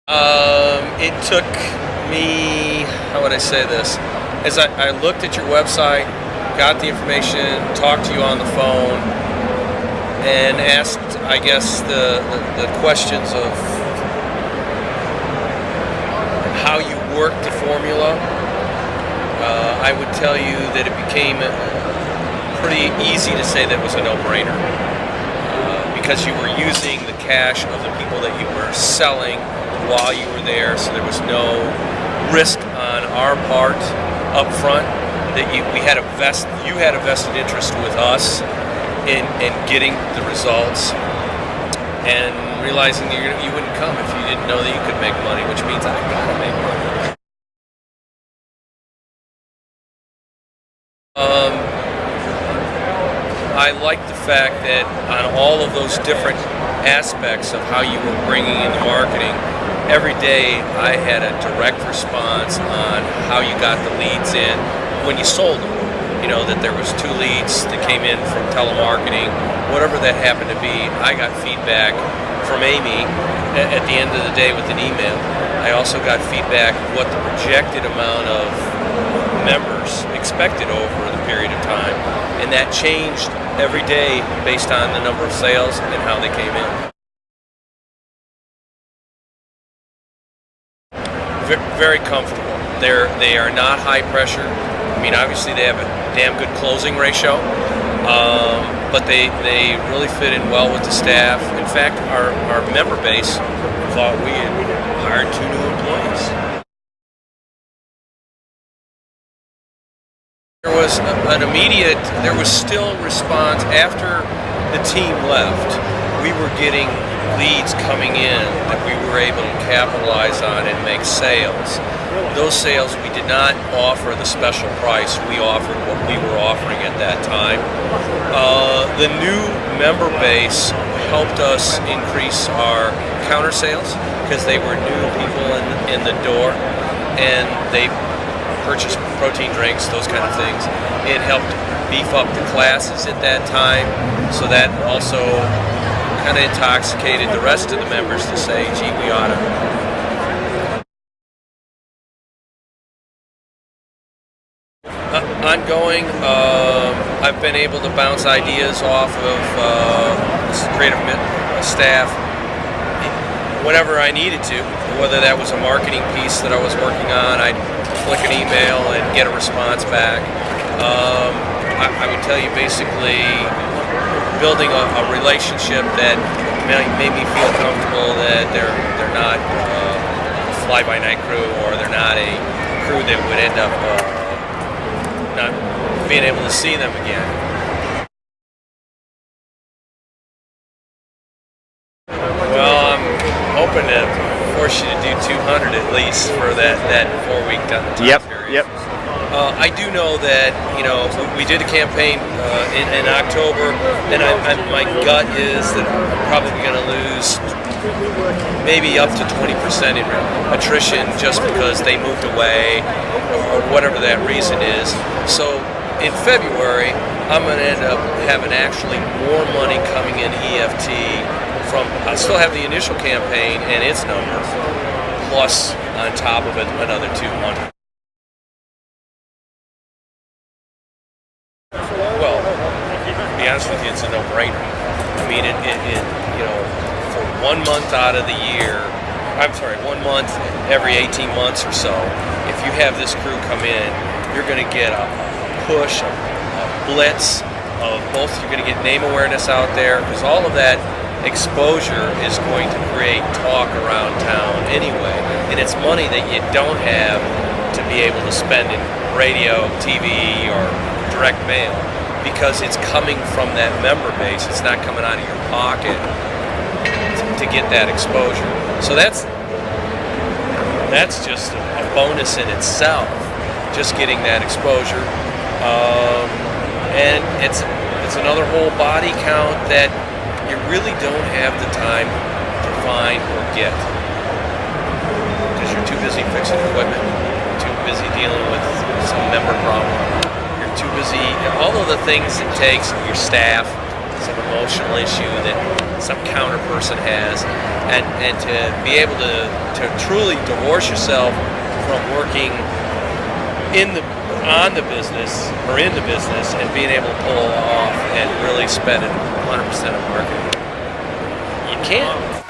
It took me, how would I say this? As I looked at your website, got the information, talked to you on the phone, and asked, I guess, the questions of how you work the formula, I would tell you that it became pretty easy to say that it was a no-brainer. Because you were using the cash of the people that you were selling while you were there, so there was no risk on our part up front. That you had a vested interest with us in getting the results, and realizing that you wouldn't come if you didn't know that you could make money, which means I gotta make money. I like the fact that on all of those different aspects of how you were bringing in the marketing, every day I had a direct response on how you got the leads in when you sold them. You know, that there was 2 leads that came in from telemarketing, whatever that happened to be. I got feedback from Amy at the end of the day with an email. I also got feedback of what the projected amount of members expected over the period of time, and that changed every day based on the number of sales and how they came in. Very comfortable. They are not high pressure. I mean, obviously they have a damn good closing ratio, but they really fit in well with the staff. In fact, our member base thought we had hired 2 new employees. There was still response after the team left. We were getting leads coming in that we were able to capitalize on and make sales. Those sales, we did not offer the special price. We offered what we were offering at that time. The new member base helped us increase our counter sales because they were new people in the door, and they purchased protein drinks, those kind of things. It helped beef up the classes at that time, so that also kind of intoxicated the rest of the members to say, gee, we ought to. Ongoing, I've been able to bounce ideas off of creative staff whenever I needed to, whether that was a marketing piece that I was working on. I'd click an email and get a response back. I would tell you, basically building a relationship that made me feel comfortable that they're not a fly-by-night crew, or they're not a crew that would end up not being able to see them again. Well, I'm hoping to force you to do 200 at least for that 4-week time period. Yep. I do know that, you know, we did a campaign in October, and my gut is that I'm probably going to lose maybe up to 20% in attrition just because they moved away or whatever that reason is. So in February, I'm going to end up having actually more money coming in EFT from, I'll still have the initial campaign and its number, plus on top of it another 200. Well, to be honest with you, it's a no-brainer. I mean, you know, for 1 month out of the year, 1 month every 18 months or so, if you have this crew come in, you're going to get a push, a blitz of both. You're going to get name awareness out there, because all of that exposure is going to create talk around town anyway, and it's money that you don't have to be able to spend in radio, TV, or direct mail, because it's coming from that member base. It's not coming out of your pocket to get that exposure. So that's just a bonus in itself, just getting that exposure. And it's another whole body count that you really don't have the time to find or get, because you're too busy fixing equipment, too busy dealing with some member problem, you're too busy, all of the things it takes, your staff, some emotional issue that some counter person has, and to be able to truly divorce yourself from working on the business or in the business and being able to pull it off and really spend it 100% of marketing. You can't.